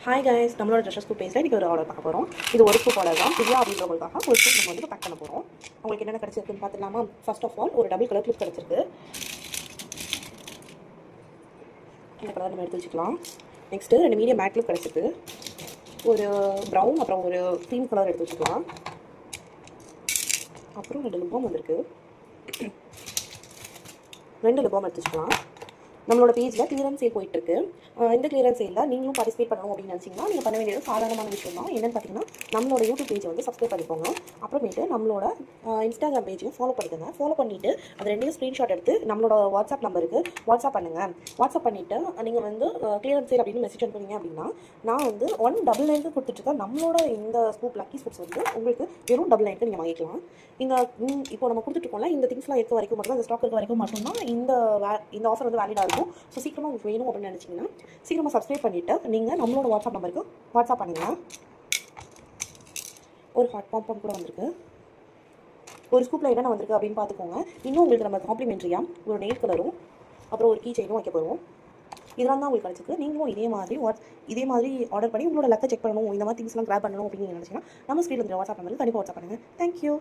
Hi guys, நம்மளோட treasure scoop பேஜில் இன்றைக்கி ஒரு ஆர்டர் பார்க்க போகிறோம். இது ஒரு ஸ்கூப் ஆர்டர் தான். திவ்யா அப்படின்றவங்களுக்காக ஒரு ஸ்கூப் நம்ம வந்து பேக் பண்ண போகிறோம். உங்களுக்கு என்னென்ன கிடச்சிருக்குன்னு பார்த்துலாமா? ஃபர்ஸ்ட் ஆஃப் ஆல் ஒரு டபுள் கலர் கிளிப் கிடச்சிருக்கு. இந்த கலர் நம்ம எடுத்து வச்சுக்கலாம். நெக்ஸ்ட்டு 2 மீடியம் மேட் கிளிப் கிடச்சிருக்கு. ஒரு ப்ரௌன் அப்புறம் ஒரு க்ரீம் கலர் எடுத்து வச்சுக்கலாம். அப்புறம் 2 லிப்பாம் வந்திருக்கு. 2 லிப்பாம் எடுத்து வச்சுக்கலாம். நம்மளோட பேஜில் கிளியரன்ஸ் சேல் போயிட்டுருக்கு. இந்த கிளியரன்ஸ் சேலில் நீங்களும் பார்ட்டிசிபேட் பண்ணணும் அப்படின்னு நினச்சிங்கன்னா நீங்கள் பண்ண வேண்டியது சாதாரணமான விஷயம் தான். என்னென்னு பார்த்தீங்கன்னா, நம்மளோட யூடியூப் பேஜை வந்து சப்ஸ்கிரைப் பண்ணிக்கோங்க. அப்புறமேட்டு நம்மளோட இன்ஸ்டாகிராம் பேஜையும் ஃபாலோ பண்ணிக்கோங்க. ஃபாலோ பண்ணிவிட்டு அது 2 ஸ்க்ரீன்ஷாட் எடுத்து நம்மளோட வாட்ஸ்அப் நம்பருக்கு வாட்ஸ்அப் பண்ணுங்கள். வாட்ஸ்அப் பண்ணிவிட்டு நீங்கள் வந்து கிளியரன்ஸ் சேல் அப்படின்னு மெசேஜ் அனுப்புனீங்க அப்படின்னா, நான் வந்து 199 கொடுத்துட்ருக்கேன். நம்மளோட இந்த ஸ்கூப் லக்கி ஸ்கூப்ஸ் வந்து உங்களுக்கு வெறும் 99 நீங்கள் வாங்கிக்கலாம். இப்போ நம்ம கொடுத்துட்ருக்கோம்ல, இந்த திங்ஸ்லாம் இருக்க வரைக்கும் மட்டும் தான், இந்த ஸ்டாக் இருக்க வரைக்கும் மட்டும்தான் இந்த ஆஃபர் வந்து வேலிடாக இருக்கும். ஸோ சீக்கிரமாக உங்களுக்கு வேணும் அப்படின்னு நினச்சிங்கன்னா சீக்கிரமாக சப்ஸ்கிரைப் பண்ணிவிட்டு நீங்கள் நம்மளோட வாட்ஸ்அப் நம்பருக்கு வாட்ஸ்அப் பண்ணுங்கள். ஒரு ஹாட் பாம்பம் கூட வந்திருக்கு. ஒரு ஸ்கூப்பில் என்னென்ன வந்திருக்கு அப்படின்னு பார்த்துக்கோங்க. இன்னும் உங்களுக்கு நம்ம காம்ப்ளிமெண்ட்ரியாக ஒரு நெயில் கலரும் அப்புறம் ஒரு கீ செயினும் வைக்க போகிறோம். இதெல்லாம் தான் உங்களுக்கு கிடச்சிருக்கு. நீங்களும் இதே மாதிரி ஆர்டர் பண்ணி உங்களோட லக்கை செக் பண்ணணும், இந்த மாதிரி திங்ஸ்லாம் கிராப் பண்ணணும் அப்படின்னு நினச்சிங்கன்னா நம்ம ஸ்க்ரீனில் வாட்ஸ்அப் நம்பருக்கு கண்டிப்பாக வாட்ஸ்அப் பண்ணுங்கள். தேங்க்யூ.